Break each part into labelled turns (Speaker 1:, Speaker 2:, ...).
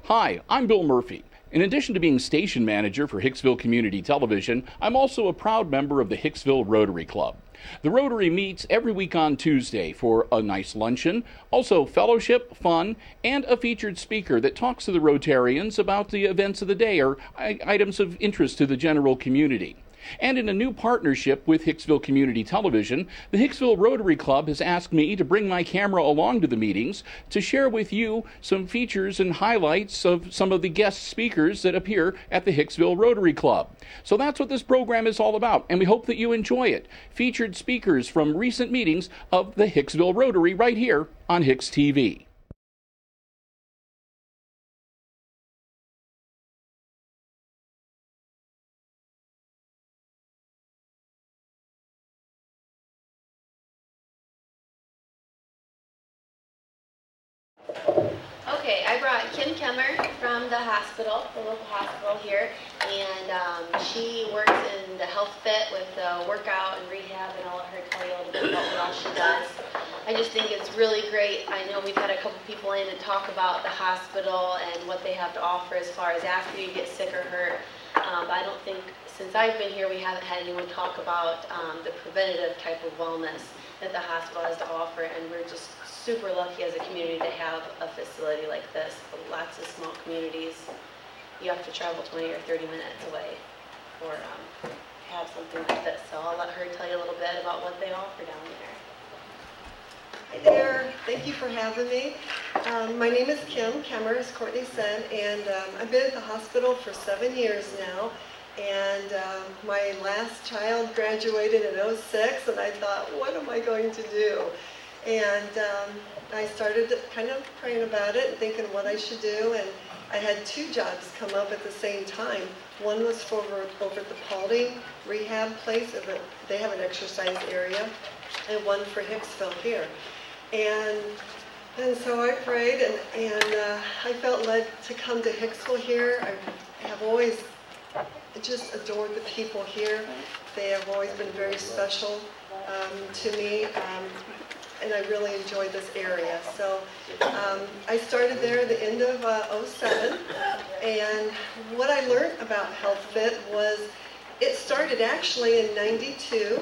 Speaker 1: Hi, I'm Bill Murphy. In addition to being station manager for Hicksville Community Television, I'm also a proud member of the Hicksville Rotary Club. The Rotary meets every week on Tuesday for a nice luncheon, also fellowship, fun, and a featured speaker that talks to the Rotarians about the events of the day or items of interest to the general community. And in a new partnership with Hicksville Community Television, the Hicksville Rotary Club has asked me to bring my camera along to the meetings to share with you some features and highlights of some of the guest speakers that appear at the Hicksville Rotary Club. So that's what this program is all about, and we hope that you enjoy it. Featured speakers from recent meetings of the Hicksville Rotary right here on HIX-TV.
Speaker 2: Okay, I brought Kim Kemmer from the hospital, the local hospital here, and she works in the health fit with the workout and rehab, and I'll let her tell you a little bit about what all she does. I just think it's really great. I know we've had a couple people in to talk about the hospital and what they have to offer as far as after you get sick or hurt, but I don't think, since I've been here, we haven't had anyone talk about the preventative type of wellness that the hospital has to offer, and we're just super lucky as a community to have a facility like this. Lots of small communities, you have to travel 20 or 30 minutes away or have something like this. So I'll let her tell you a little bit about what they offer down there.
Speaker 3: Hi there, thank you for having me. My name is Kim Kemmer, as Courtney said, and I've been at the hospital for 7 years now. And my last child graduated in '06, and I thought, what am I going to do? And I started kind of praying about it, thinking what I should do, and I had two jobs come up at the same time. One was for over at the Paulding Rehab place, they have an exercise area, and one for Hicksville here. And so I prayed, and I felt led to come to Hicksville here. I have always just adored the people here. They have always been very special to me, and I really enjoyed this area. So I started there at the end of '07, and what I learned about Health Fit was it started actually in '92,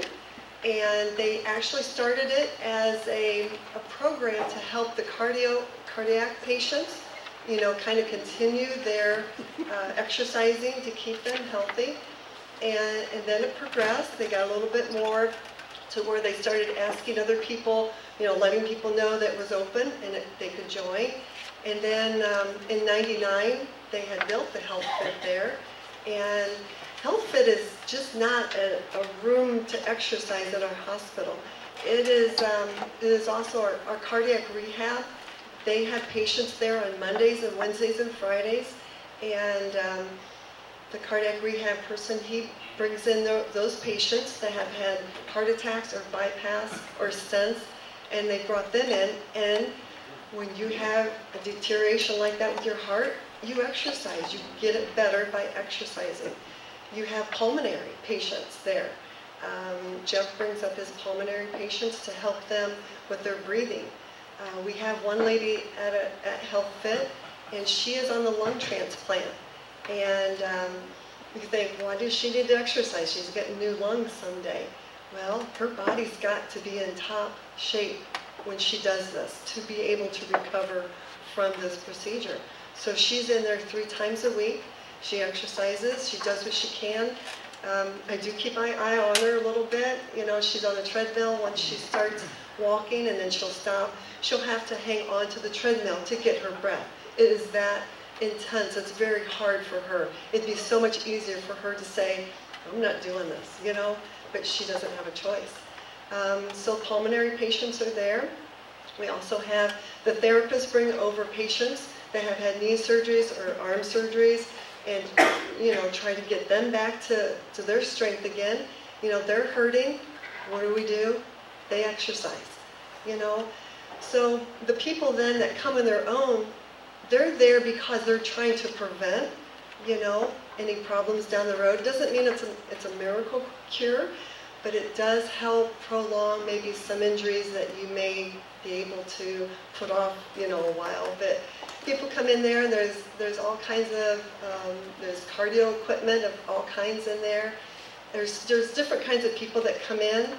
Speaker 3: and they actually started it as a program to help the cardiac patients, you know, kind of continue their exercising to keep them healthy. And then it progressed. They got a little bit more to where they started asking other people, you know, letting people know that it was open and they could join. And then in '99, they had built the Health Fit there. And Health Fit is just not a room to exercise at our hospital. It is also our cardiac rehab. They have patients there on Mondays and Wednesdays and Fridays, and the cardiac rehab person, he brings in those patients that have had heart attacks or bypass or stents, and they brought them in. And when you have a deterioration like that with your heart, you exercise. You get it better by exercising. You have pulmonary patients there. Jeff brings up his pulmonary patients to help them with their breathing. We have one lady at Health Fit, and she is on the lung transplant. And you think, why does she need to exercise? She's getting new lungs someday. Well, her body's got to be in top shape when she does this to be able to recover from this procedure. So she's in there 3 times a week. She exercises. She does what she can. I do keep my eye on her a little bit. You know, she's on the treadmill. Once she starts walking and then she'll stop, she'll have to hang on to the treadmill to get her breath. It is that intense. It's very hard for her. It'd be so much easier for her to say, I'm not doing this, you know, but she doesn't have a choice. So pulmonary patients are there. We also have the therapists bring over patients that have had knee surgeries or arm surgeries, and, you know, try to get them back to their strength again. You know, they're hurting. What do? They exercise, you know. So the people then that come on their own, they're there because they're trying to prevent, you know, any problems down the road. It doesn't mean it's a miracle cure, but it does help prolong maybe some injuries that you may be able to put off, a while. But people come in there, and there's all kinds of, there's cardio equipment of all kinds in there. There's different kinds of people that come in.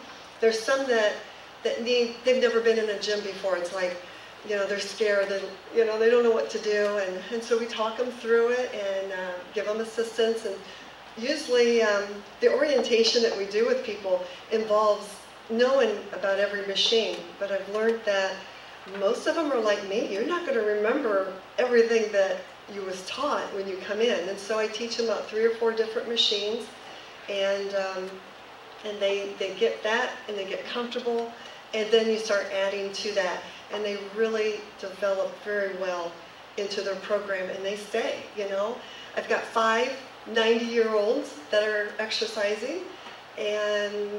Speaker 3: There's some that they've never been in a gym before. It's like, they're scared, and, they don't know what to do. And so we talk them through it and give them assistance. And usually the orientation that we do with people involves knowing about every machine. But I've learned that most of them are like me. You're not going to remember everything that you was taught when you come in. And so I teach them about 3 or 4 different machines. And they get that, and they get comfortable, and then you start adding to that, and they really develop very well into their program, and they stay. I've got 5 90-year-olds that are exercising, and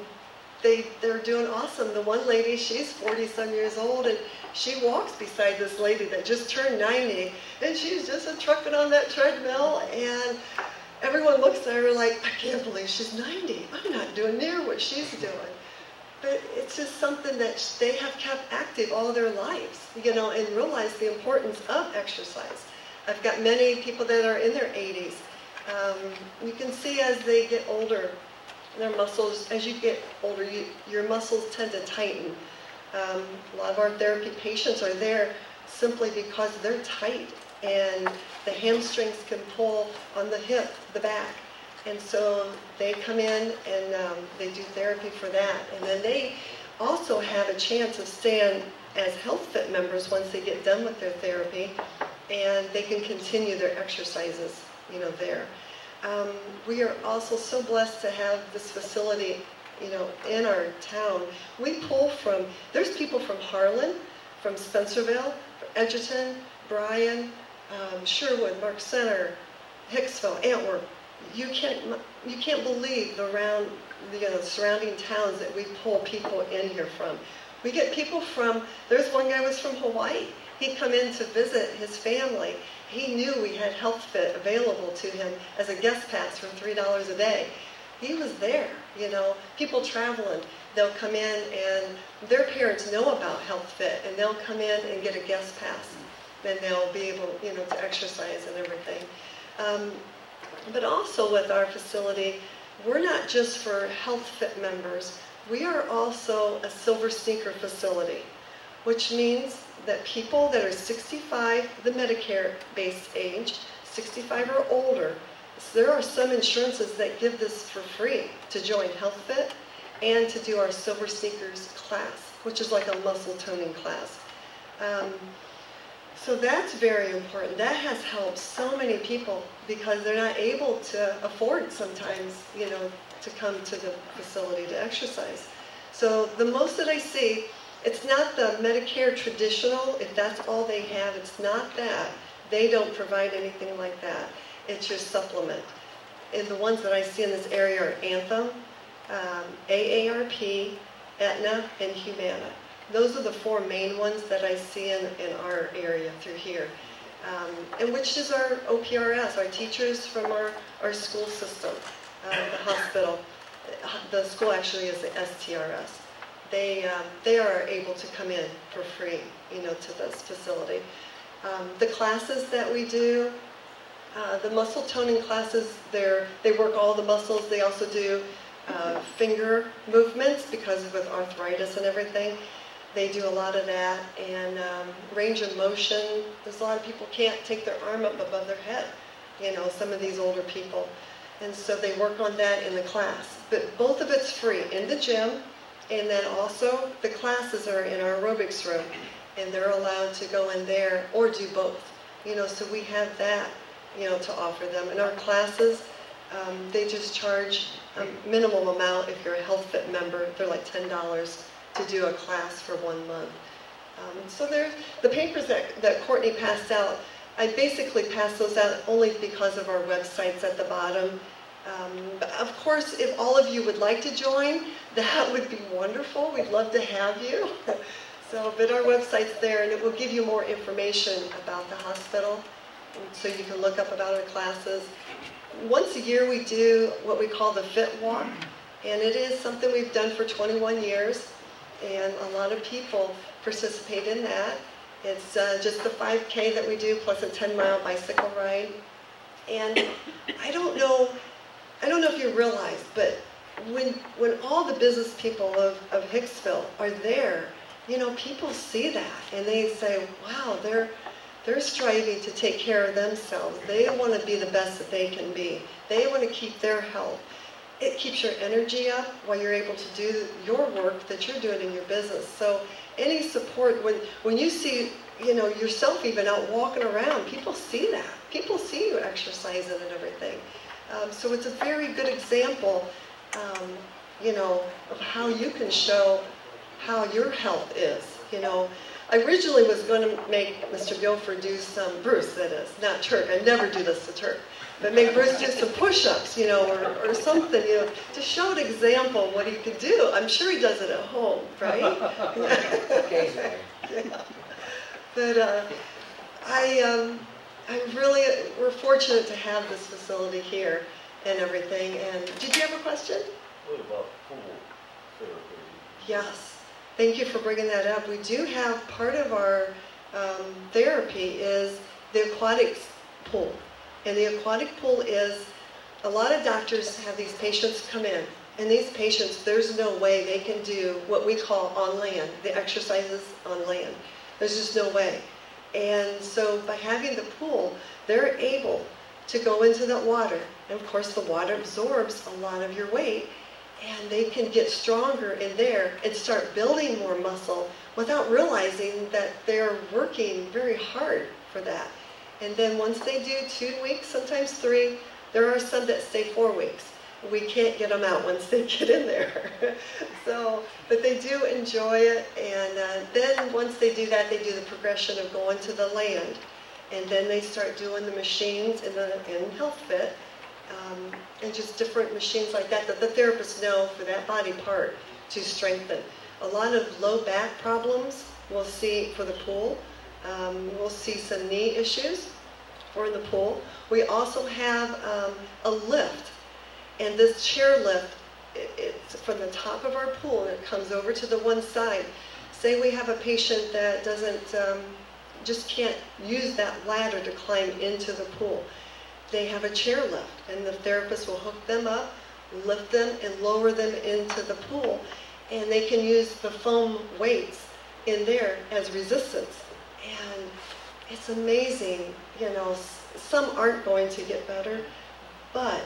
Speaker 3: they're doing awesome. The one lady, she's 40-some years old, and she walks beside this lady that just turned 90, and she's just trucking on that treadmill, and everyone looks at her like, I can't believe she's 90. I'm not doing near what she's doing. But it's just something that they have kept active all their lives, and realize the importance of exercise. I've got many people that are in their 80s. You can see as they get older, their muscles, as you get older, your muscles tend to tighten. A lot of our therapy patients are there simply because they're tight, and the hamstrings can pull on the hip, the back. And so they come in and they do therapy for that. And then they also have a chance of staying as Health Fit members once they get done with their therapy, and they can continue their exercises, there. We are also so blessed to have this facility, in our town. We pull from, there's people from Harlan, from Spencerville, Edgerton, Bryan, Sherwood, Mark Center, Hicksville, Antwerp. You can't believe the surrounding towns that we pull people in here from. We get people from, there's one guy was from Hawaii. He'd come in to visit his family. He knew we had Health Fit available to him as a guest pass for $3 a day. He was there, people traveling. They'll come in, and their parents know about Health Fit, and they'll come in and get a guest pass. Then they'll be able, to exercise and everything. But also with our facility, we're not just for Health Fit members. We are also a Silver Sneaker facility, which means that people that are 65, the Medicare-based age, 65 or older, so there are some insurances that give this for free to join Health Fit and to do our Silver Sneakers class, which is like a muscle toning class. So that's very important. That has helped so many people because they're not able to afford sometimes, to come to the facility to exercise. So the most that I see, it's not the Medicare traditional, if that's all they have, it's not that. They don't provide anything like that. It's your supplement. And the ones that I see in this area are Anthem, AARP, Aetna, and Humana. Those are the 4 main ones that I see in our area through here. And which is our OPRS, our teachers from our school system, the hospital. The school actually is the STRS. They are able to come in for free, to this facility. The classes that we do, the muscle toning classes, they work all the muscles. They also do finger movements because with arthritis and everything. They do a lot of that, and range of motion. There's a lot of people can't take their arm up above their head, some of these older people. And so they work on that in the class. But both of it's free in the gym, and then also the classes are in our aerobics room, and they're allowed to go in there or do both. So we have that, to offer them. And our classes, they just charge a minimum amount if you're a Health Fit member. They're like $10 to do a class for 1 month. So there's the papers that Courtney passed out. I basically passed those out only because of our websites at the bottom. But of course, if all of you would like to join, that would be wonderful. We'd love to have you. But our website's there, and it will give you more information about the hospital, so you can look up about our classes. Once a year, we do what we call the Fit Walk. And it is something we've done for 21 years, and a lot of people participate in that. It's just the 5K that we do, plus a 10-mile bicycle ride. And I don't know if you realize, but when all the business people of Hicksville are there, you know, people see that and they say, wow, they're striving to take care of themselves. They want to be the best that they can be. They want to keep their health. It keeps your energy up while you're able to do your work that you're doing in your business. So any support, when you see, you know, yourself even out walking around, people see that. People see you exercising and everything. So it's a very good example, you know, of how you can show how your health is. You know, I originally was going to make Mr. Guilford do some, Bruce that is, not Turk. I never do this to Turk. But make Bruce do some push-ups, you know, or something, you know, to show an example of what he could do. I'm sure he does it at home, right?
Speaker 4: Occasionally.
Speaker 3: Yeah. But we're fortunate to have this facility here and everything. And did you have a question?
Speaker 5: What about pool therapy?
Speaker 3: Yes. Thank you for bringing that up. We do have part of our therapy is the Aquatics Pool. And the aquatic pool is, a lot of doctors have these patients come in, and these patients, there's no way they can do what we call on land, the exercises on land. There's just no way. And so by having the pool, they're able to go into the water. And of course the water absorbs a lot of your weight, and they can get stronger in there and start building more muscle without realizing that they're working very hard for that. And then once they do 2 weeks, sometimes 3, there are some that stay 4 weeks. We can't get them out once they get in there. So, but they do enjoy it. And then once they do that, they do the progression of going to the land. And then they start doing the machines in Health Fit, and just different machines like that the therapists know for that body part to strengthen. A lot of low back problems we'll see for the pool. We'll see some knee issues for the pool. We also have a lift, and this chair lift, it's from the top of our pool, and it comes over to the one side. Say we have a patient that doesn't, just can't use that ladder to climb into the pool. They have a chair lift, and the therapist will hook them up, lift them, and lower them into the pool, and they can use the foam weights in there as resistance. And it's amazing, you know, some aren't going to get better, but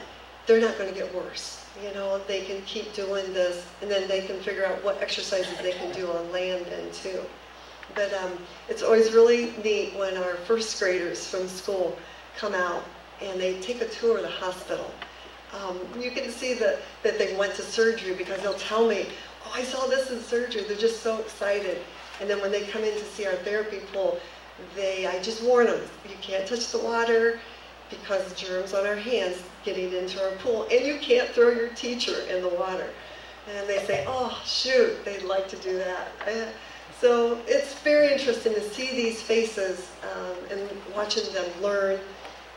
Speaker 3: they're not going to get worse. You know, they can keep doing this, and then they can figure out what exercises they can do on land then too. But it's always really neat when our first graders from school come out and they take a tour of the hospital. You can see that they went to surgery because they'll tell me, oh, I saw this in surgery. They're just so excited. And then when they come in to see our therapy pool, I just warn them, you can't touch the water because germs on our hands getting into our pool, and you can't throw your teacher in the water. And they say, oh, shoot, they'd like to do that. So it's very interesting to see these faces and watching them learn.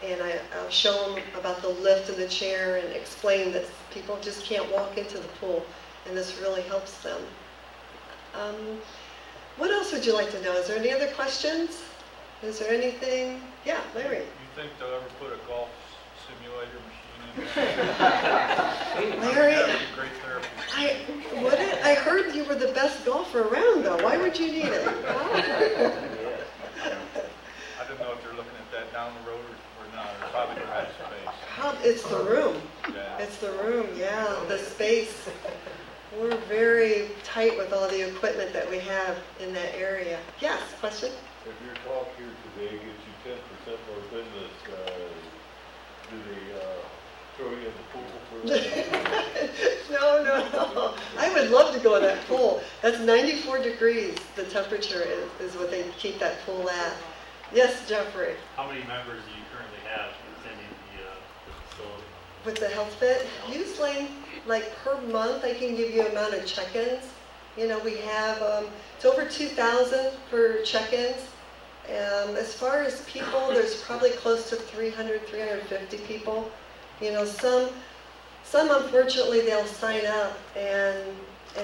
Speaker 3: And I'll show them about the lift in the chair and explain that people just can't walk into the pool, and this really helps them. What else would you like to know? Is there any other questions? Is there anything? Yeah, Larry.
Speaker 5: You think they'll ever put a golf simulator machine in?
Speaker 3: Larry,
Speaker 5: That would be great therapy.
Speaker 3: I heard you were the best golfer around, though. Why would you need it?
Speaker 5: I didn't know if they're looking at that down the road or not, or probably the right space.
Speaker 3: It's the room.
Speaker 5: Yeah.
Speaker 3: It's the room, yeah, the space. We're very tight with all the equipment that we have in that area. Yes, question?
Speaker 6: If your talk here today gets you 10% more business, do they throw you in the pool for that?
Speaker 3: No. I would love to go in that pool. That's 94 degrees, the temperature is what they keep that pool at. Yes, Jeffrey?
Speaker 7: How many members do you currently have attending the facility?
Speaker 3: With the Health Fit, usually like per month I can give you amount of check-ins. You know, we have, it's over 2,000 for check-ins. As far as people, there's probably close to 300, 350 people. You know, some Some, unfortunately, they'll sign up and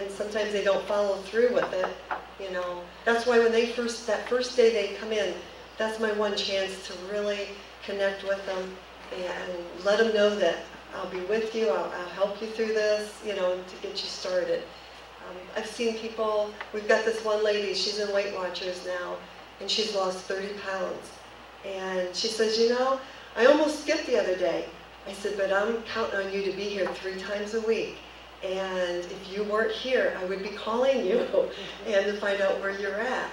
Speaker 3: sometimes they don't follow through with it. You know, that's why when that first day they come in, that's my one chance to really connect with them and let them know that I'll be with you, I'll help you through this, you know, to get you started. I've seen people, we've got this one lady, she's in Weight Watchers now, and she's lost 30 pounds. And she says, you know, I almost skipped the other day. I said, but I'm counting on you to be here 3 times a week. And if you weren't here, I would be calling you and to find out where you're at.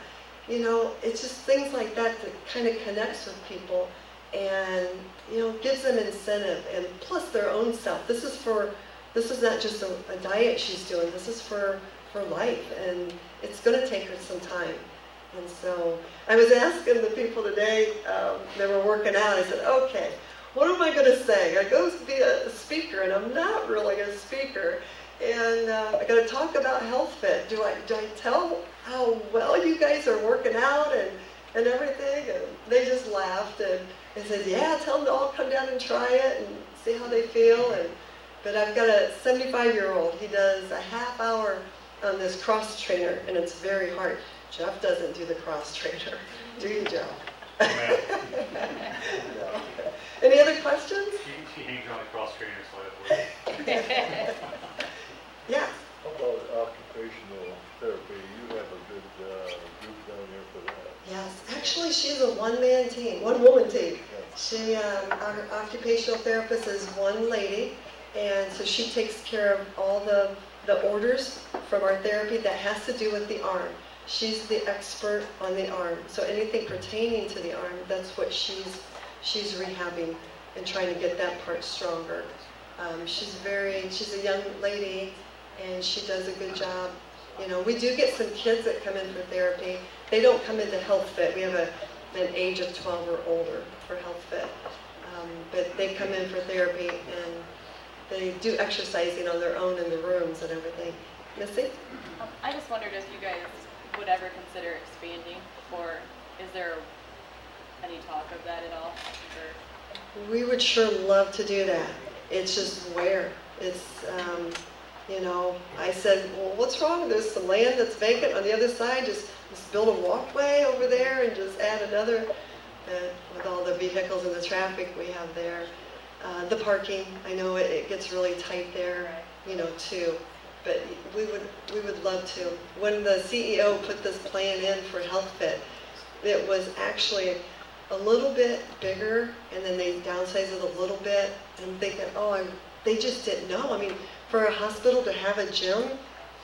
Speaker 3: You know, it's just things like that that kind of connects with people and, you know, gives them incentive and plus their own self. This is not just a diet she's doing, this is for life, and it's going to take her some time. And so I was asking the people today, they were working out, I said, okay, what am I going to say? I go to be a speaker, and I'm not really a speaker. And I got to talk about Health Fit. Do I tell how well you guys are working out and everything? And they just laughed and said, yeah, tell them to all come down and try it and see how they feel. But I've got a 75-year-old. He does a half hour on this cross trainer, and it's very hard. Jeff doesn't do the cross trainer. Do you, Jeff? No. Any other questions?
Speaker 7: She hangs on the cross trainer, so I have
Speaker 3: Yeah.
Speaker 6: How about occupational therapy? You have a good group down here for that.
Speaker 3: Yes, actually she's a one-man team, one-woman team. She, our occupational therapist is one lady, and so she takes care of all the orders from our therapy that has to do with the arm. She's the expert on the arm. So anything pertaining to the arm, that's what she's rehabbing and trying to get that part stronger. She's a young lady, and she does a good job. You know, we do get some kids that come in for therapy. They don't come into Health Fit. We have an age of 12 or older for Health Fit. But they come in for therapy, and they do exercising on their own in the rooms and everything. Missy?
Speaker 8: I just wondered if you guys would ever consider expanding, or is there any talk of that at all? Or?
Speaker 3: We would sure love to do that. It's just where. It's, you know, I said, well, what's wrong? There's some land that's vacant on the other side. Just build a walkway over there and just add another. With all the vehicles and the traffic we have there. The parking, I know it gets really tight there, you know, too. But we would love to. When the CEO put this plan in for Health Fit, it was actually a little bit bigger, and then they downsized it a little bit. And I'm thinking, they just didn't know. I mean, for a hospital to have a gym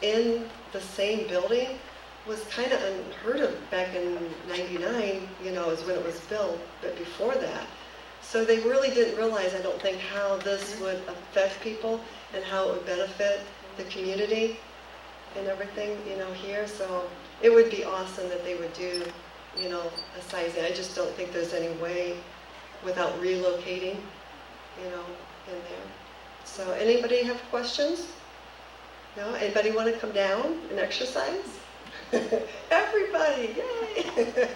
Speaker 3: in the same building was kind of unheard of back in '99, you know, is when it was built, but before that. So they really didn't realize, I don't think, how this would affect people and how it would benefit the community and everything, you know, here. So it would be awesome that they would do, you know, a sizing. I just don't think there's any way without relocating, you know, in there. So anybody have questions? No? Anybody want to come down and exercise? Everybody, yay!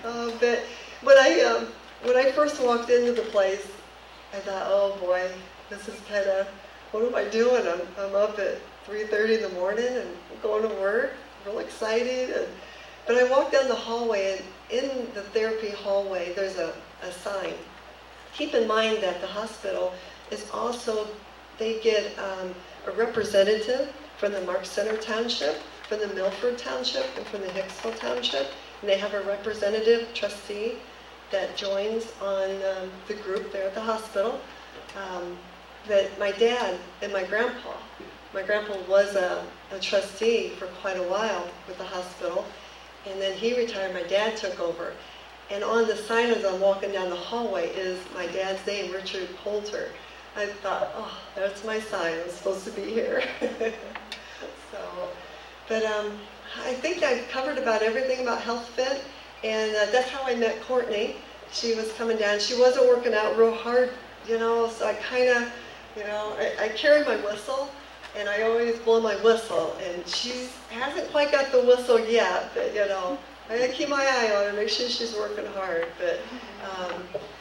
Speaker 3: But when I first walked into the place, I thought, oh boy, this is kind of, what am I doing? I'm up at 3:30 in the morning and going to work, real excited. But I walked down the hallway, and in the therapy hallway, there's a sign. Keep in mind that the hospital is also, they get a representative from the Mark Center Township, from the Milford Township, and from the Hicksville Township. And they have a representative trustee that joins on the group there at the hospital. That my dad and my grandpa was a trustee for quite a while with the hospital, and then he retired, my dad took over. And on the sign as I'm walking down the hallway is my dad's name, Richard Poulter. I thought, oh, that's my sign, I'm supposed to be here. So, but I think I've covered about everything about Health Fit, and that's how I met Courtney. She was coming down, she wasn't working out real hard, you know, so I kind of, you know, I carry my whistle, and I always blow my whistle, and she hasn't quite got the whistle yet, but, you know, I gotta keep my eye on her, make sure she's working hard. But,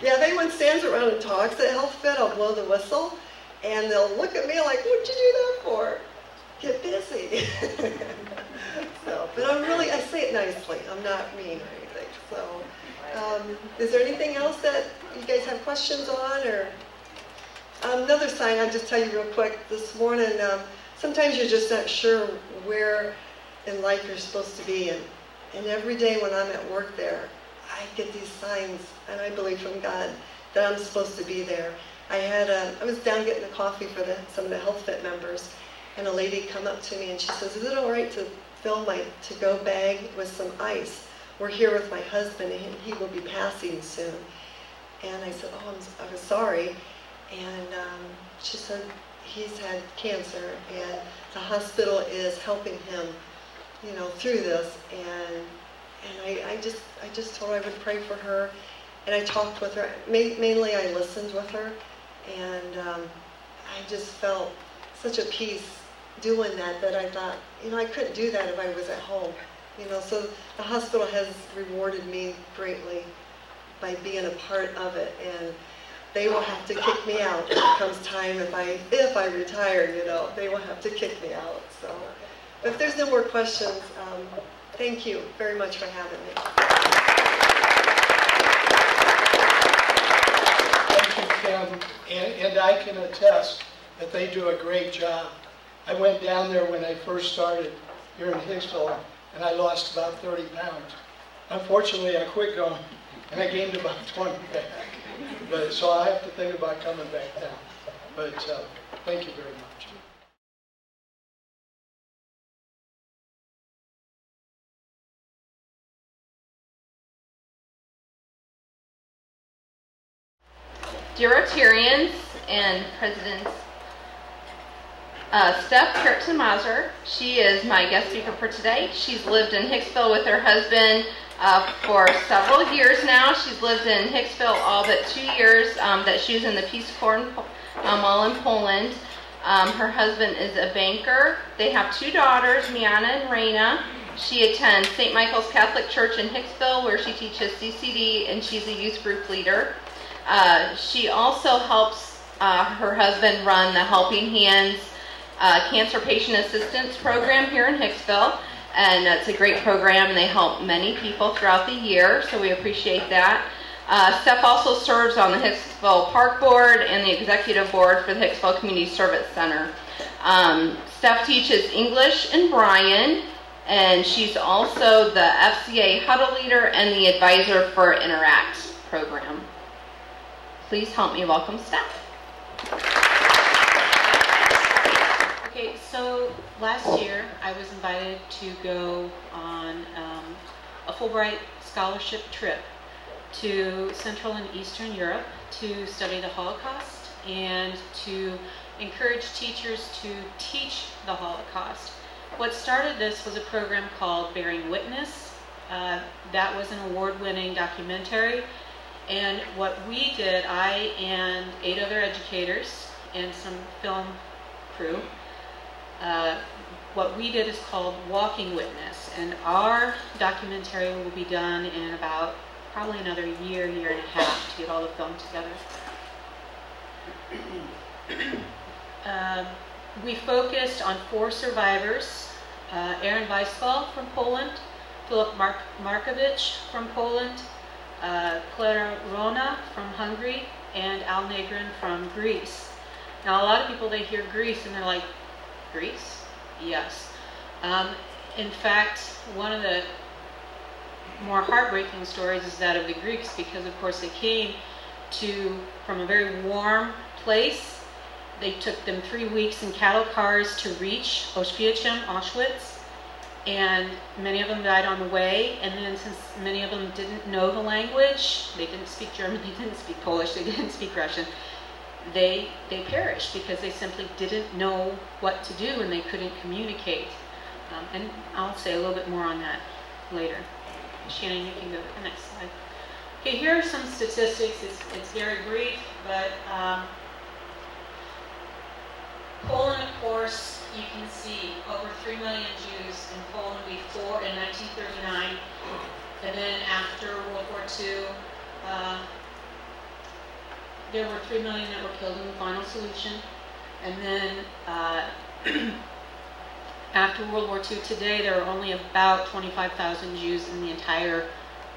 Speaker 3: yeah, if anyone stands around and talks at Health Fit, I'll blow the whistle, And they'll look at me like, what'd you do that for? Get busy. So, but I say it nicely. I'm not mean or anything. So, is there anything else that you guys have questions on? Or another sign, I'll just tell you real quick. This morning, sometimes you're just not sure where in life you're supposed to be. And every day when I'm at work there, I get these signs, and I believe from God that I'm supposed to be there. I was down getting a coffee for some of the Health Fit members, and a lady come up to me and she says, is it all right to fill my to-go bag with some ice? We're here with my husband and he will be passing soon. And I said, oh, I was sorry. And she said, he's had cancer and the hospital is helping him, through this. And I just told her I would pray for her. And I talked with her. Mainly I listened with her. And I just felt such a peace doing that I thought, I couldn't do that if I was at home. So the hospital has rewarded me greatly by being a part of it. And they will have to kick me out when it comes time if I retire, they will have to kick me out. So if there's no more questions, thank you very much for having me.
Speaker 9: Thank you, Kim. And I can attest that they do a great job. I went down there when I first started here in Hicksville, and I lost about 30 pounds. Unfortunately, I quit going, and I gained about 20 back. So I have to think about coming back down. But thank you very much.
Speaker 2: Dear Rotarians and Presidents, Steph Kurtzmazer, she is my guest speaker for today. She's lived in Hicksville with her husband for several years now. She's lived in Hicksville all but 2 years that she was in the Peace Corps while in Poland. Her husband is a banker. They have 2 daughters, Miana and Raina. She attends St. Michael's Catholic Church in Hicksville where she teaches CCD and she's a youth group leader. She also helps her husband run the Helping Hands Cancer Patient Assistance Program here in Hicksville. And it's a great program and they help many people throughout the year, so we appreciate that. Steph also serves on the Hicksville Park Board and the Executive Board for the Hicksville Community Service Center. Steph teaches English in Bryan, and she's also the FCA Huddle Leader and the Advisor for Interact program. Please help me welcome Steph.
Speaker 10: Okay, so last year I was invited to go on a Fulbright scholarship trip to Central and Eastern Europe to study the Holocaust and to encourage teachers to teach the Holocaust. What started this was a program called Bearing Witness. That was an award-winning documentary, and what we did, I and 8 other educators and some film crew, what we did is called Walking Witness, and our documentary will be done in about probably another year and a half to get all the film together. We focused on 4 survivors, Aaron Weisfall from Poland, Philip Markovich from Poland, Clara Rona from Hungary, and Al Negrin from Greece. Now a lot of people, they hear Greece and they're like, Greece? Yes. In fact, one of the more heartbreaking stories is that of the Greeks, because of course they came from a very warm place. They took them 3 weeks in cattle cars to reach Auschwitz, and many of them died on the way. And then since many of them didn't know the language, they didn't speak German, they didn't speak Polish, they didn't speak Russian, they perished because they simply didn't know what to do and they couldn't communicate. And I'll say a little bit more on that later. Shannon, you can go to the next slide. Okay, here are some statistics. It's very brief, but Poland, of course, you can see over 3 million Jews in Poland before in 1939, and then after World War II, there were 3 million that were killed in the final solution. And then after World War II, today there are only about 25,000 Jews in the entire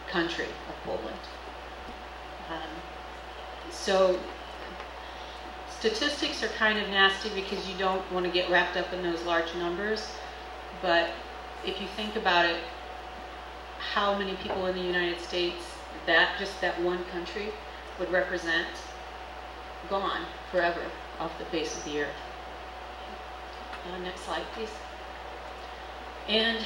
Speaker 10: country of Poland. So statistics are kind of nasty because you don't want to get wrapped up in those large numbers. But if you think about it, how many people in the United States just that one country would represent, gone forever off the face of the earth. Next slide, please. And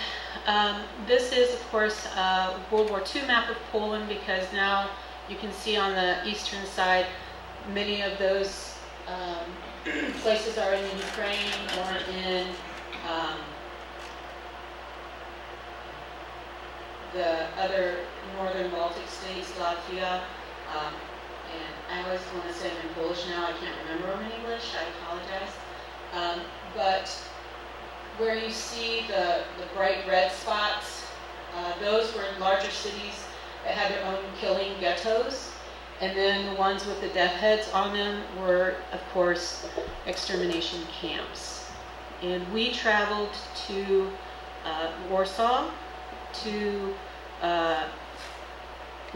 Speaker 10: this is, of course, a World War II map of Poland, because now you can see on the eastern side, many of those places are in the Ukraine or in the other northern Baltic states, Latvia, and I always want to say them in Polish now, I can't remember them in English, I apologize. But where you see the bright red spots, those were in larger cities that had their own killing ghettos. And then the ones with the death heads on them were, of course, extermination camps. And we traveled to Warsaw, to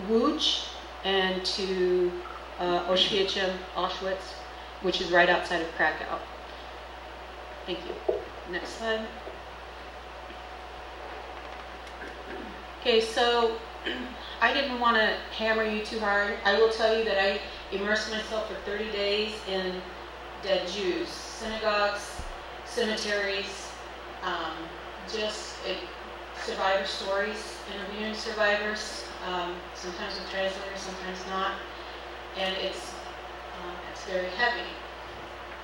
Speaker 10: Łódź, and to Auschwitz, which is right outside of Krakow. Thank you. Next slide. Okay, so I didn't want to hammer you too hard. I will tell you that I immersed myself for 30 days in dead Jews, synagogues, cemeteries, just survivor stories, interviewing survivors, sometimes with translators, sometimes not, and it's very heavy.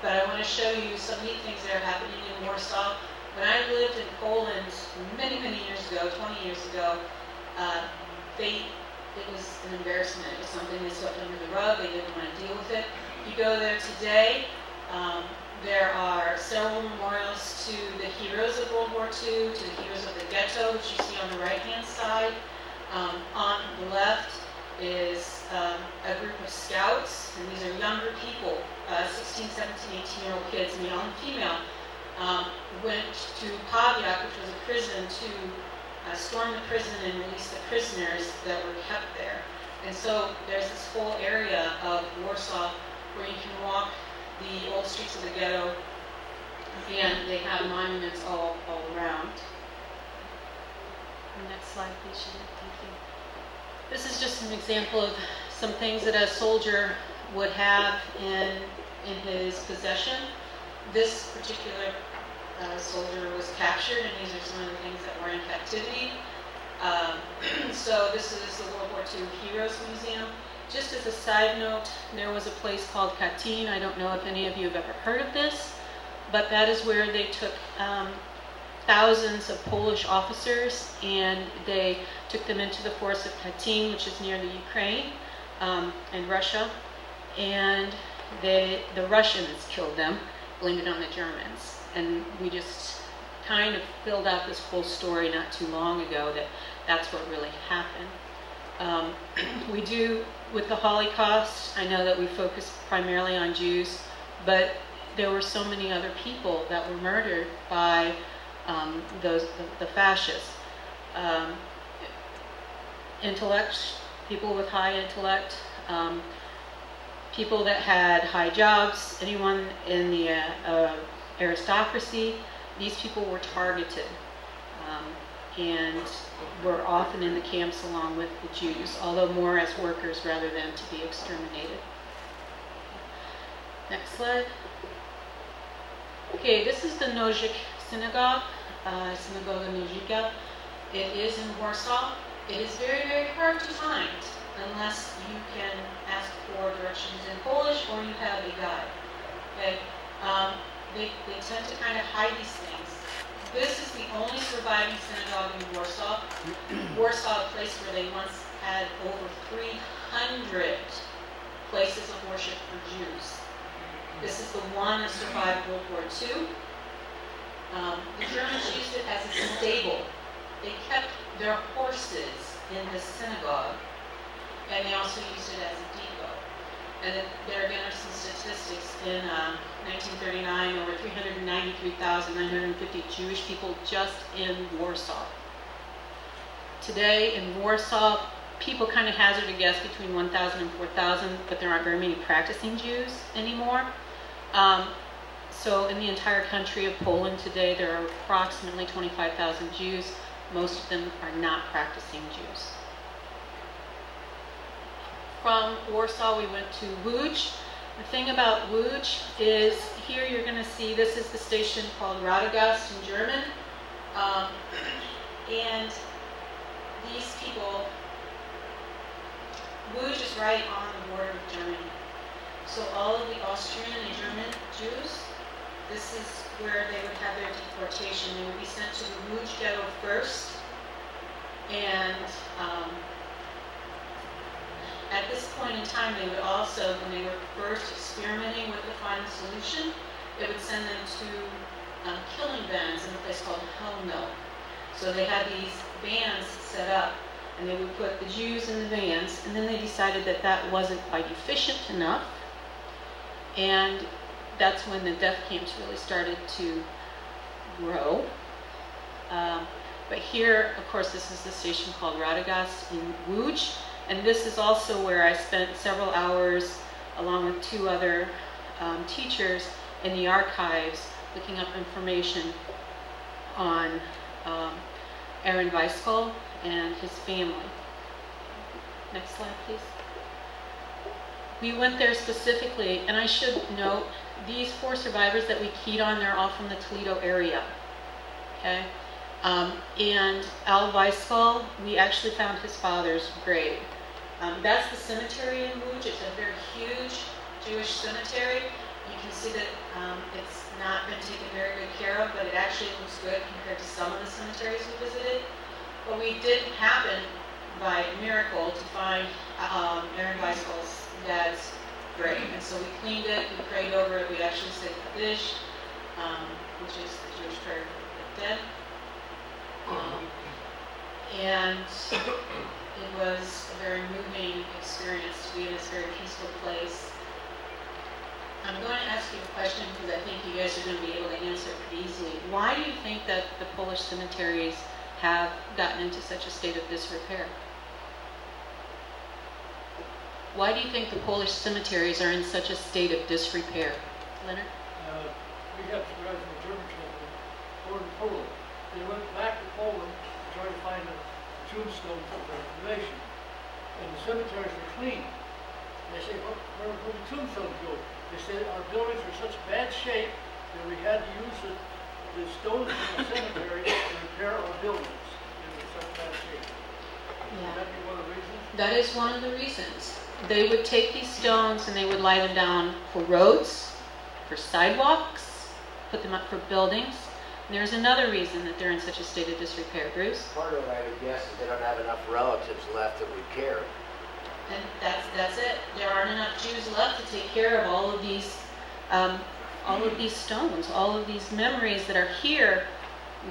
Speaker 10: But I want to show you some neat things that are happening in Warsaw. When I lived in Poland many, many years ago, 20 years ago, it was an embarrassment. It was something they swept under the rug. They didn't want to deal with it. You go there today, there are several memorials to the heroes of World War II, to the heroes of the ghetto, which you see on the right-hand side. On the left is a group of scouts, and these are younger people, 16, 17, 18-year-old kids, male and female, went to Pawiak, which was a prison, to storm the prison and release the prisoners that were kept there. And so there's this whole area of Warsaw where you can walk the old streets of the ghetto, and they have monuments all around. Next slide, please, Shannon. Thank you. This is just an example of some things that a soldier would have in his possession. This particular soldier was captured, and these are some of the things that were in captivity. So this is the World War II Heroes Museum. Just as a side note, there was a place called Katyn. I don't know if any of you have ever heard of this, but that is where they took thousands of Polish officers, and they took them into the forest of Katyn, which is near the Ukraine and Russia, and the Russians killed them, blamed it on the Germans. And we just kind of filled out this whole story not too long ago that that's what really happened. We do, with the Holocaust, I know that we focus primarily on Jews, but there were so many other people that were murdered by the fascists. People with high intellect, people that had high jobs, anyone in the aristocracy, these people were targeted and were often in the camps along with the Jews, although more as workers rather than to be exterminated. Next slide. Okay, this is the Nausea Synagogue, Synagoga Nausea. It is in Warsaw. It is very, very hard to find unless you can ask for directions in Polish or you have a guide. Okay? They tend to kind of hide these things. This is the only surviving synagogue in Warsaw. Warsaw, a place where they once had over 300 places of worship for Jews. This is the one that survived World War II. The Germans used it as a stable. They kept their horses in the synagogue, and they also used it as a depot. And there again are some statistics. In 1939, over 393,950 Jewish people just in Warsaw. Today in Warsaw, people kind of hazard a guess between 1,000 and 4,000, but there aren't very many practicing Jews anymore. So in the entire country of Poland today, there are approximately 25,000 Jews. Most of them are not practicing Jews. From Warsaw, we went to Łódź. The thing about Łódź is here you're going to see this is the station called Radagast in German. And these people, Łódź is right on the border of Germany. So all of the Austrian and German Jews, this is where they would have their deportation. They would be sent to the Łódź ghetto first. And at this point in time, they would also, when they were first experimenting with the final solution, they would send them to killing vans in a place called Helmno. So they had these vans set up, and they would put the Jews in the vans, and then they decided that that wasn't quite efficient enough, and that's when the death camps really started to grow. But here, of course, this is the station called Radagast in Łódź. And this is also where I spent several hours, along with two other teachers, in the archives, looking up information on Aaron Weisskol and his family. Next slide, please. We went there specifically, and I should note, these 4 survivors that we keyed on, they're all from the Toledo area. Okay? And Al Weisskol, we actually found his father's grave. That's the cemetery in Łódź. It's a very huge Jewish cemetery. You can see that it's not been taken very good care of, but it actually looks good compared to some of the cemeteries we visited. But we did happen, by miracle, to find Aaron Weisskol's dad's grave. And so we cleaned it, we prayed over it, we actually said Kaddish, which is the Jewish prayer for the dead. And it was a very moving experience to be in this very peaceful place. I'm going to ask you a question because I think you guys are going to be able to answer it pretty easily. Why do you think that the Polish cemeteries have gotten into such a state of disrepair? Why do you think the Polish cemeteries are in such a state of disrepair? Leonard?
Speaker 11: We have some guys in the German chapter over in Poland. They went back to Poland to try to find a tombstone for their cremation. And the cemeteries were clean. And they say, where did the tombstones go? They said our buildings are in such bad shape that we had to use the stones from the cemetery to repair our buildings. They were in such bad shape.
Speaker 10: Yeah.
Speaker 11: Would that be one of the reasons?
Speaker 10: That is one of the reasons. They would take these stones and they would lie them down for roads, for sidewalks, put them up for buildings. And there's another reason that they're in such a state of disrepair. Bruce?
Speaker 4: Part of it, I would guess, is they don't have enough relatives left that would care.
Speaker 10: And that's it. There aren't enough Jews left to take care of all of these stones, all of these memories that are here.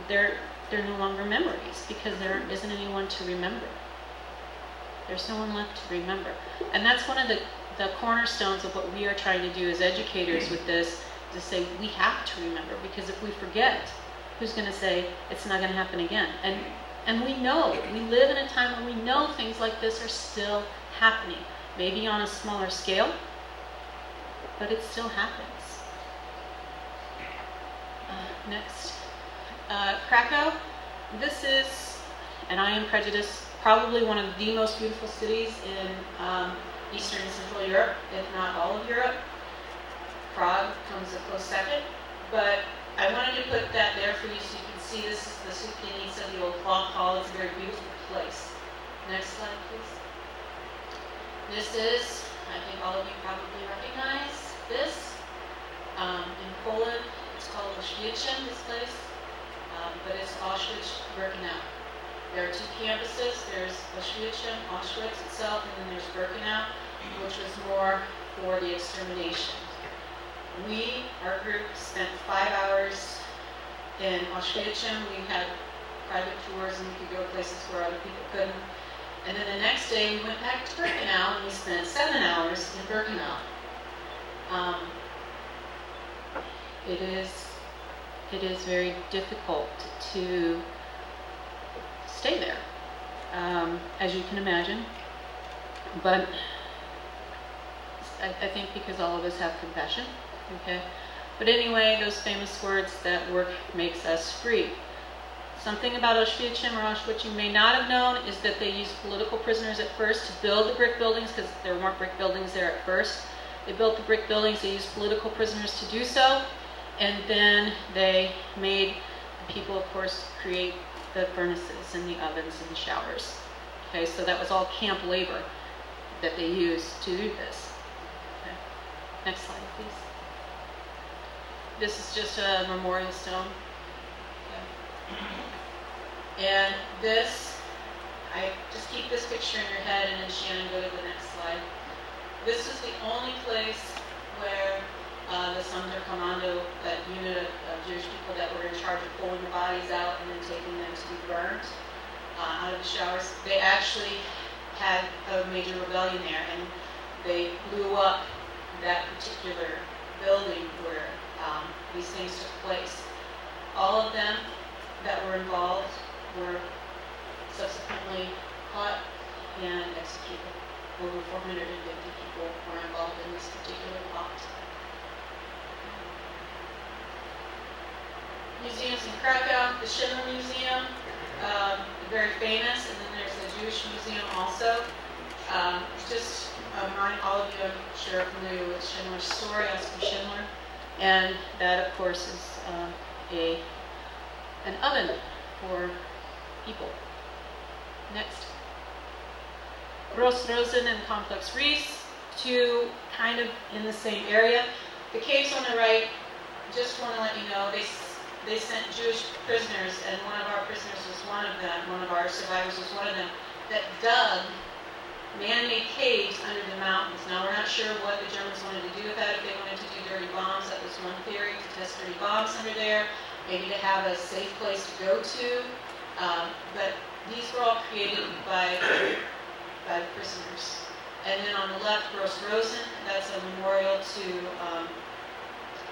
Speaker 10: They're no longer memories because there isn't anyone to remember. There's no one left to remember. And that's one of the cornerstones of what we are trying to do as educators with this, to say we have to remember, because if we forget, who's going to say it's not going to happen again? And we know, we live in a time when we know things like this are still happening, maybe on a smaller scale, but it still happens. Next. Krakow. This is, and I am prejudiced, probably one of the most beautiful cities in Eastern and Central Europe, if not all of Europe. Prague comes a close second, but I wanted to put that there for you so you can see this is the Sukianica, the old clock hall. It's a very beautiful place. Next slide, please. This is, I think all of you probably recognize this. In Poland, it's called Auschwitz, this place, but it's Auschwitz-Birkenau. There are 2 campuses. There's Auschwitz itself, and then there's Birkenau, which was more for the extermination. Our group, spent 5 hours in Auschwitz. We had private tours, and we could go places where other people couldn't. And then the next day we went back to Birkenau and we spent 7 hours in Birkenau. It is very difficult to stay there, as you can imagine. But I think because all of us have compassion, okay? But anyway, those famous words that work makes us free. Something about Auschwitz or Auschwitz you may not have known is that they used political prisoners at first to build the brick buildings, because there weren't brick buildings there at first. They built the brick buildings, they used political prisoners to do so, and then they made the people, of course, create the furnaces and the ovens and the showers. Okay, so that was all camp labor that they used to do this. Okay. Next slide, please. This is just a memorial stone. Okay. And this, I just keep this picture in your head, and then Shannon, go to the next slide. This is the only place where the Sonderkommando, that unit of Jewish people that were in charge of pulling the bodies out and then taking them to be burned out of the showers, they actually had a major rebellion there, and they blew up that particular building where these things took place. All of them that were involved were subsequently caught and executed. Over 450 people were involved in this particular plot. Museums in Krakow, the Schindler Museum, very famous, and then there's the Jewish Museum also. Just remind all of you, I'm sure, are familiar with Schindler's story, Oscar Schindler, and that, of course, is an oven for people. Next. Gross Rosen and Complex Reese, two kind of in the same area. The caves on the right, just want to let you know, they sent Jewish prisoners, and one of our prisoners was one of them, one of our survivors was one of them, that dug man-made caves under the mountains. Now, we're not sure what the Germans wanted to do with that, if they wanted to do dirty bombs. That was one theory, to test dirty bombs under there, maybe to have a safe place to go to. But these were all created by prisoners. And then on the left, Gross Rosen, that's a memorial to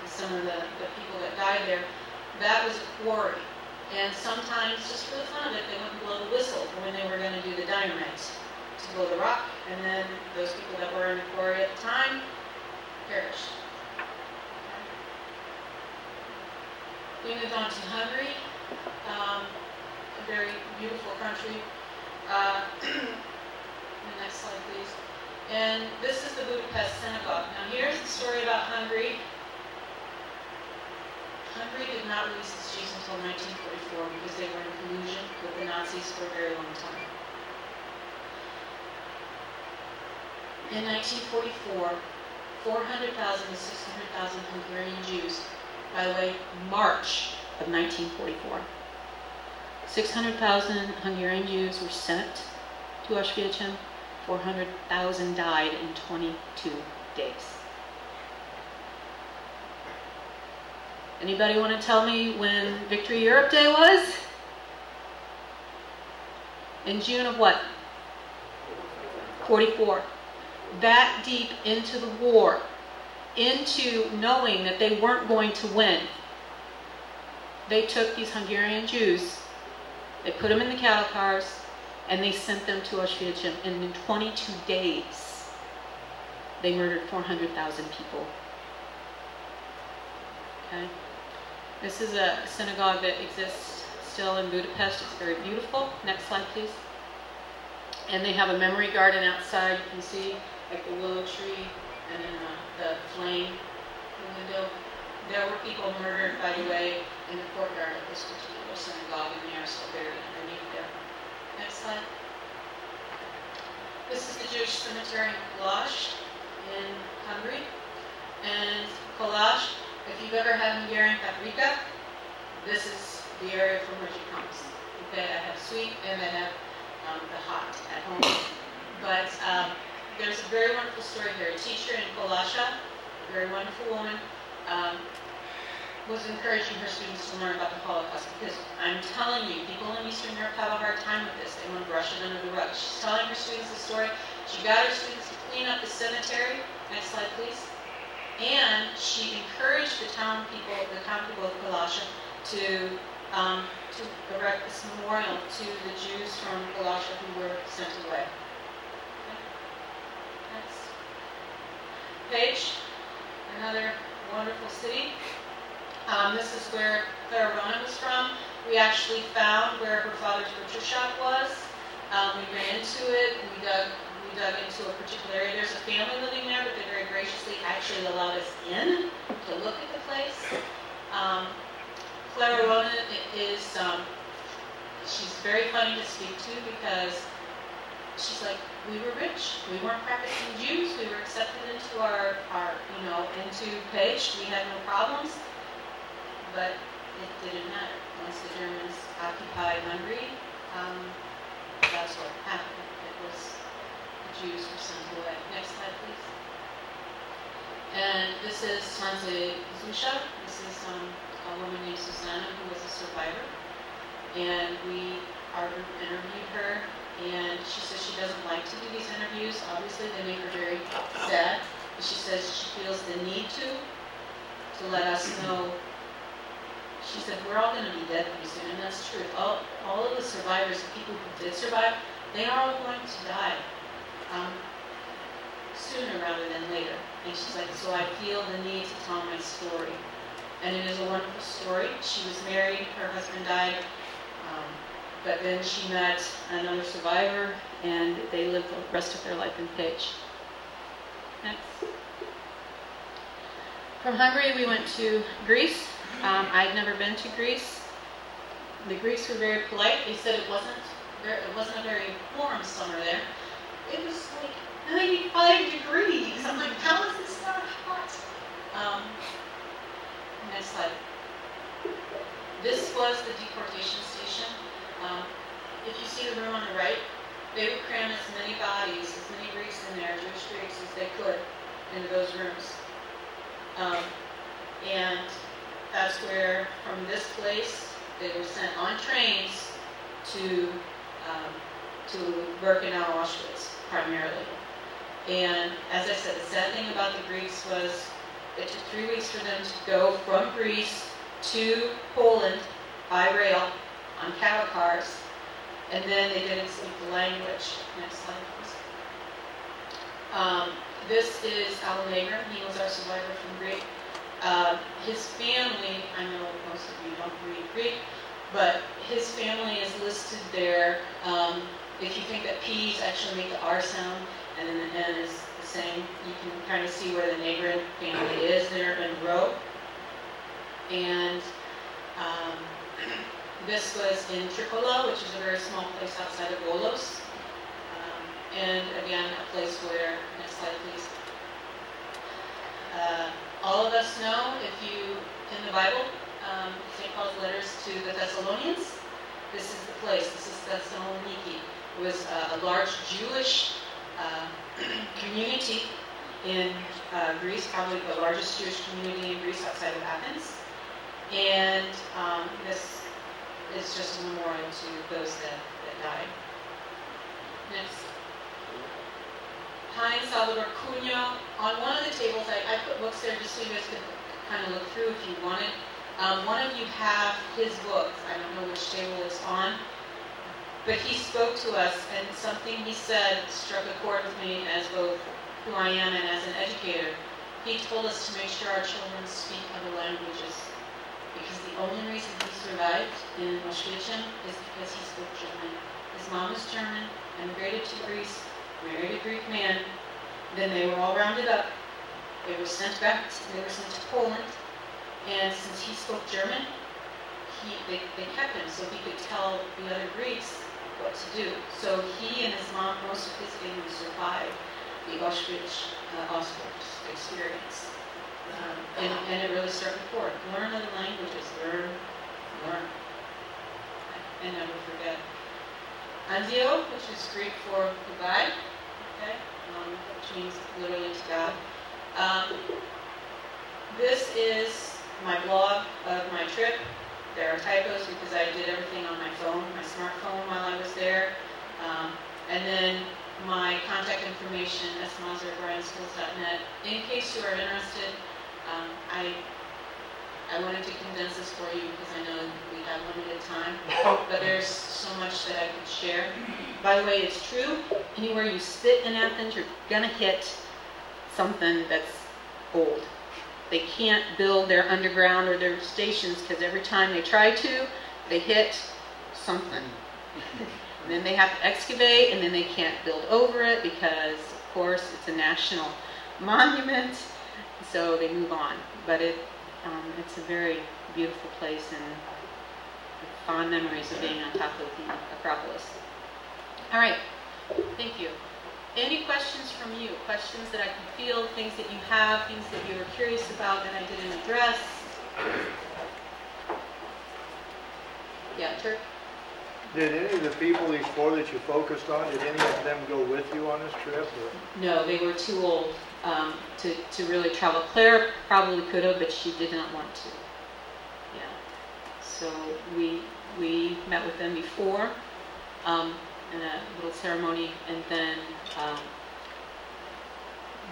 Speaker 10: some of the people that died there. That was a quarry. And sometimes, just for the fun of it, they went and blow the whistle when they were going to do the dynamite to blow the rock. And then those people that were in the quarry at the time perished. We moved on to Hungary, a very beautiful country. The next slide, please. And this is the Budapest Synagogue. Now, here's the story about Hungary. Hungary did not release its Jews until 1944 because they were in collusion with the Nazis for a very long time. In 1944, 400,000 to 600,000 Hungarian Jews, by the way, March of 1944, 600,000 Hungarian Jews were sent to Auschwitz. 400,000 died in 22 days. Anybody want to tell me when Victory Europe Day was? In June of what? 44. That deep into the war, into knowing that they weren't going to win, they took these Hungarian Jews, they put them in the cattle cars, and they sent them to Auschwitz, and in 22 days, they murdered 400,000 people. Okay? This is a synagogue that exists still in Budapest. It's very beautiful. Next slide, please. And they have a memory garden outside. You can see like the willow tree and then the flame in the window. There were people murdered, by the way, in the courtyard of this particular synagogue, and they are still buried underneath there. Next slide. This is the Jewish cemetery in Kolozs in Hungary. And Kolozs, if you've ever had Hungarian paprika, this is the area from which it comes. Okay, I have sweet and I have the hot at home. But there's a very wonderful story here. A teacher in Kolozs, a very wonderful woman, was encouraging her students to learn about the Holocaust, because I'm telling you, people in Eastern Europe have a hard time with this. They want to brush it under the rug. She's telling her students the story. She got her students to clean up the cemetery. Next slide, please. And she encouraged the town people of Kalasha to erect this memorial to the Jews from Kalasha who were sent away. Okay. Next page. Another wonderful city. This is where Clara Rona was from. We actually found where her father's butcher shop was. We ran into it. We dug into a particular area. There's a family living there, but they very graciously actually allowed us in to look at the place. Clara Rona is, she's very funny to speak to because she's like, we were rich. We weren't practicing Jews. We were accepted into our into Page. We had no problems. But it didn't matter. Once the Germans occupied Hungary, that's what happened. It was the Jews were sent away. Next slide, please. And this is Sanze Zusha. This is a woman named Susanna who was a survivor. And we interviewed her, and she says she doesn't like to do these interviews. Obviously, they make her very sad. But she says she feels the need to let us know. She said, we're all going to be dead pretty soon, and that's true. All of the survivors, the people who did survive, they are all going to die sooner rather than later. And she's like, so I feel the need to tell my story. And it is a wonderful story. She was married, her husband died, but then she met another survivor, and they lived the rest of their life in Page. Next. From Hungary, we went to Greece. I'd never been to Greece. The Greeks were very polite. They said it wasn't a very warm summer there. It was like 95 degrees. I'm like, how is this not hot? Next slide. This was the deportation station. If you see the room on the right, they would cram as many bodies, as many Greeks in there, Jewish Greeks, as they could into those rooms. And that's where, from this place, they were sent on trains to Birkenau, Auschwitz, primarily. And as I said, the sad thing about the Greeks was it took 3 weeks for them to go from Greece to Poland by rail on cattle cars, and then they didn't speak the language. Next slide, please. This is Alan Negrin. He was our survivor from Greece. His family, I know most of you don't read Greek, but his family is listed there. If you think that P's actually make the R sound, and then the N is the same, you can kind of see where the Negrin family is there in a row. And this was in Tripoli, which is a very small place outside of Volos. And again, a place where, next slide please, all of us know, if you, in the Bible, St. Paul's letters to the Thessalonians, this is the place, this is Thessaloniki. It was a large Jewish community in Greece, probably the largest Jewish community in Greece outside of Athens. And this is just a memorial to those that died. Next. Heinz Salvador Cunha. On one of the tables, I put books there just so you guys could kind of look through if you wanted. One of you have his books. I don't know which table it's on. But he spoke to us, and something he said struck a chord with me as both who I am and as an educator. He told us to make sure our children speak other languages, because the only reason he survived in Auschwitz is because he spoke German. His mom was German, immigrated to Greece, married a Greek man. Then they were all rounded up. They were sent back. They were sent to Poland, and since he spoke German, they kept him so he could tell the other Greeks what to do. So he and his mom, most of his family, survived the Auschwitz experience. And it really struck a chord. Learn other languages. Learn. And never forget. Andio, which is Greek for goodbye, okay, which means literally to God. This is my blog. trip. There are typos because I did everything on my phone, my smartphone while I was there. And then my contact information, smauser@brianschools.net. In case you are interested, I wanted to condense this for you because I know we have limited time, but there's so much that I could share. By the way, it's true. Anywhere you spit in Athens, you're gonna hit something that's old. They can't build their underground or their stations because every time they try to, they hit something. And then they have to excavate, and then they can't build over it because, of course, it's a national monument, so they move on. But it's a very beautiful place, and fond memories of being on top of the Acropolis. All right, thank you. Any questions from you? Questions that I can field, things that you have, things that you were curious about that I didn't address? Yeah, Turk?
Speaker 12: Did any of the people, these four that you focused on, did any of them go with you on this trip? Or?
Speaker 10: No, they were too old to really travel. Claire probably could have, but she did not want to. Yeah. So we met with them before in a little ceremony, and then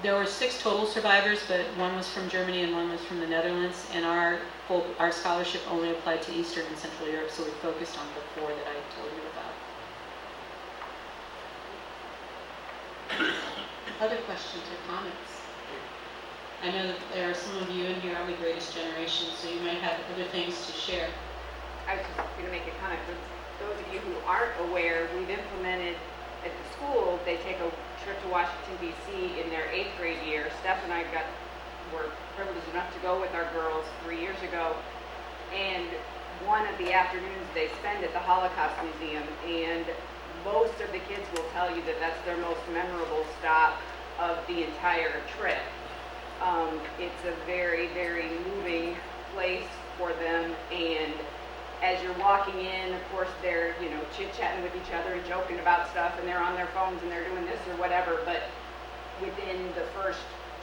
Speaker 10: there were 6 total survivors, but one was from Germany and one was from the Netherlands, and our scholarship only applied to Eastern and Central Europe, so we focused on the 4 that I told you about. Other questions or comments? I know that there are some of you in here are the greatest generation, so you might have other things to share.
Speaker 13: I was just going to make a comment. For those of you who aren't aware, we've implemented at the school, they take a trip to Washington, D.C. in their 8th grade year. Steph and I were privileged enough to go with our girls 3 years ago, and one of the afternoons they spend at the Holocaust Museum, and most of the kids will tell you that that's their most memorable stop of the entire trip. It's a very, very moving place for them, and as you're walking in, of course, they're, chit-chatting with each other and joking about stuff, and they're on their phones and they're doing this or whatever, but within the first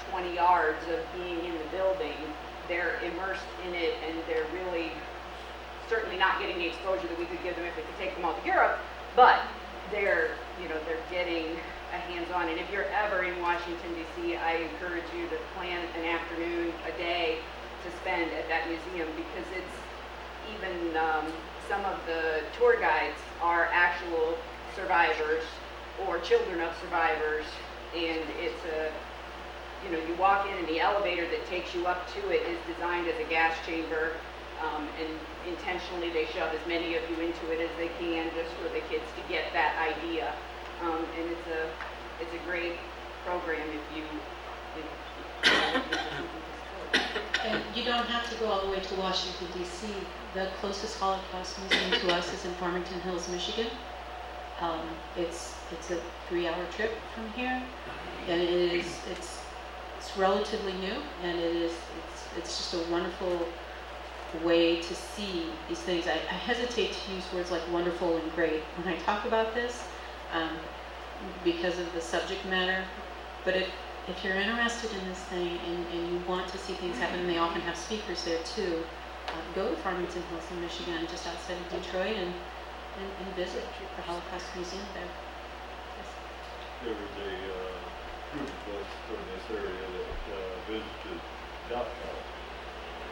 Speaker 13: 20 yards of being in the building, they're immersed in it, and they're really certainly not getting the exposure that we could give them if we could take them all to Europe, but they're getting a hands-on. And if you're ever in Washington, D.C., I encourage you to plan an afternoon, a day to spend at that museum, because it's even some of the tour guides are actual survivors or children of survivors, and it's you walk in and the elevator that takes you up to it is designed as a gas chamber, and intentionally they shove as many of you into it as they can just for the kids to get that idea. And it's a great program if you
Speaker 10: And you don't have to go all the way to Washington, D.C. The closest Holocaust museum to us is in Farmington Hills, Michigan. It's a 3-hour trip from here, and it's relatively new, and it's just a wonderful way to see these things. I hesitate to use words like wonderful and great when I talk about this because of the subject matter, but if you're interested in this thing and you want to see things happen, and they often have speakers there too, go to Farmington Hills in Michigan, just outside of Detroit, and visit the Holocaust Museum there. Yes.
Speaker 6: There was a group of us from this area that visited Dachau,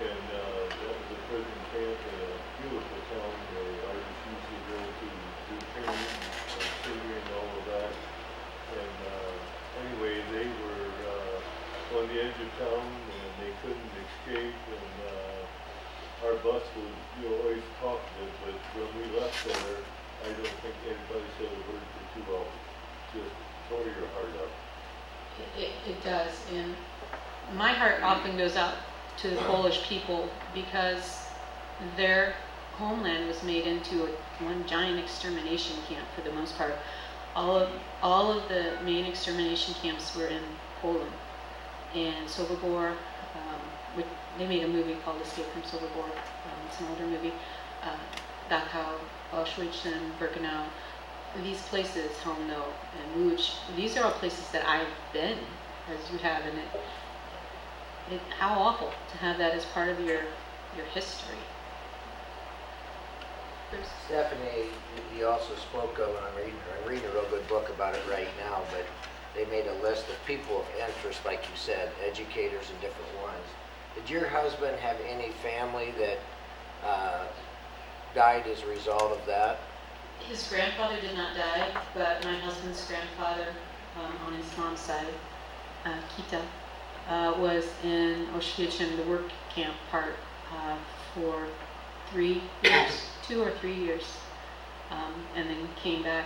Speaker 6: and that was a prison camp in a beautiful town where artists usually go to do painting and singing and all of that. And anyway, they were on the edge of town, and they couldn't escape, and our bus was, always talkative, but when we left there, I don't think anybody said a word for 2 hours. Just tore your heart out.
Speaker 10: It does, and my heart often goes out to the Polish people because their homeland was made into one giant extermination camp for the most part. All of the main extermination camps were in Poland, and Sobibor. They made a movie called Escape from Sobibor. It's an older movie. Dachau, Auschwitz, and Birkenau. These places, Helmno and Łódź, these are all places that I've been, as you have, and how awful to have that as part of your history.
Speaker 4: Stephanie, you also spoke of, and I'm reading a real good book about it right now, but they made a list of people of interest, like you said, educators and different ones. Did your husband have any family that died as a result of that?
Speaker 10: His grandfather did not die, but my husband's grandfather on his mom's side, Kita, was in Auschwitz, the work camp part, for 3 years, 2 or 3 years, and then came back.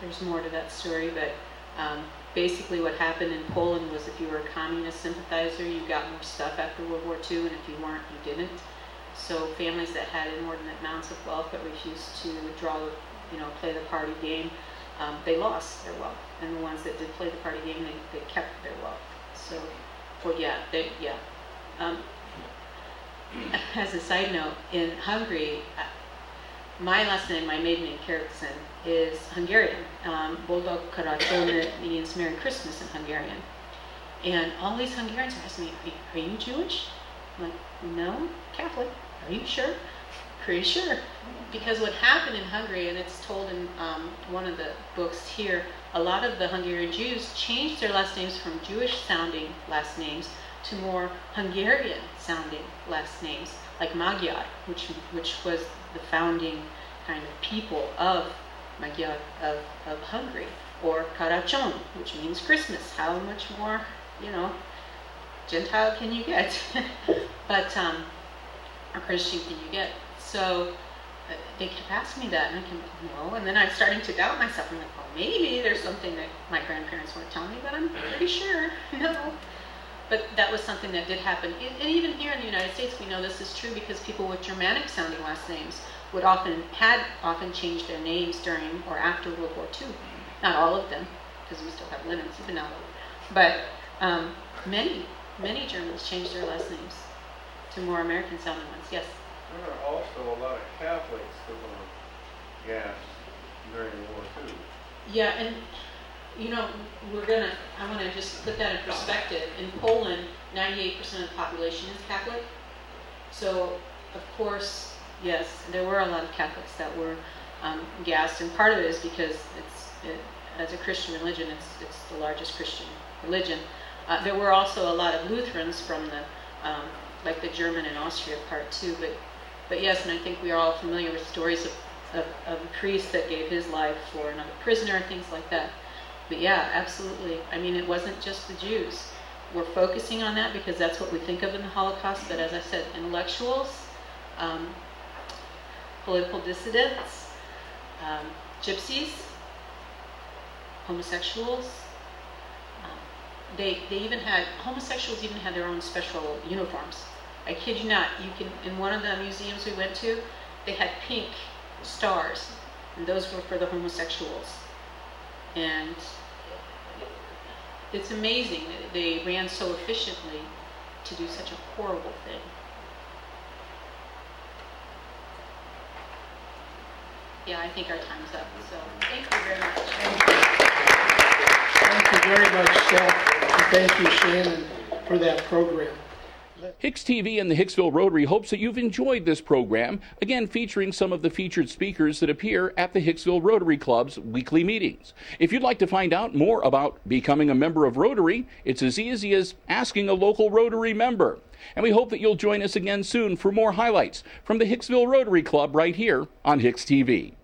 Speaker 10: There's more to that story, but basically what happened in Poland was if you were a communist sympathizer, you got more stuff after World War II, and if you weren't, you didn't. So families that had inordinate amounts of wealth but refused to play the party game, they lost their wealth. And the ones that did play the party game, they kept their wealth. So, well, yeah. As a side note, in Hungary, my last name, my maiden name, Keriksen, is Hungarian. Boldog Karácsony means Merry Christmas in Hungarian. And all these Hungarians are asking me, are you Jewish? I'm like, no, Catholic. Are you sure? Pretty sure. Because what happened in Hungary, and it's told in one of the books here, a lot of the Hungarian Jews changed their last names from Jewish-sounding last names to more Hungarian-sounding last names, like Magyar, which was the founding kind of people of Magyar, of Hungary, or Karácsony, which means Christmas. How much more, Gentile can you get? But, or Christian can you get? So they kept asking me that, and I can no. And then I'm starting to doubt myself. I'm like, well, maybe there's something that my grandparents weren't telling me, but I'm pretty sure no. But that was something that did happen. And even here in the United States, we know this is true because people with Germanic-sounding last names had often changed their names during or after World War II. Not all of them, because we still have Lenins, even now. But many Germans changed their last names to more American-sounding ones. Yes.
Speaker 6: There are also a lot of Catholics that were gassed during the war too.
Speaker 10: Yeah, and I want to just put that in perspective. In Poland, 98% of the population is Catholic. So, of course, yes, there were a lot of Catholics that were gassed, and part of it is because as a Christian religion, it's the largest Christian religion. There were also a lot of Lutherans from like the German and Austria part too, but yes, and I think we are all familiar with stories of a priest that gave his life for another prisoner and things like that. But yeah, absolutely. I mean, it wasn't just the Jews. We're focusing on that because that's what we think of in the Holocaust, but as I said, intellectuals, political dissidents, gypsies, homosexuals, homosexuals even had their own special uniforms. I kid you not, in one of the museums we went to, they had pink stars, and those were for the homosexuals. And it's amazing that they ran so efficiently to do such a horrible thing. Yeah, I think our time's up, so thank you very much.
Speaker 9: Thank you very much, Steph, and thank you, Shannon, for that program.
Speaker 1: HIX-TV and the Hicksville Rotary hopes that you've enjoyed this program, again featuring some of the featured speakers that appear at the Hicksville Rotary Club's weekly meetings. If you'd like to find out more about becoming a member of Rotary, it's as easy as asking a local Rotary member. And we hope that you'll join us again soon for more highlights from the Hicksville Rotary Club right here on HIX-TV.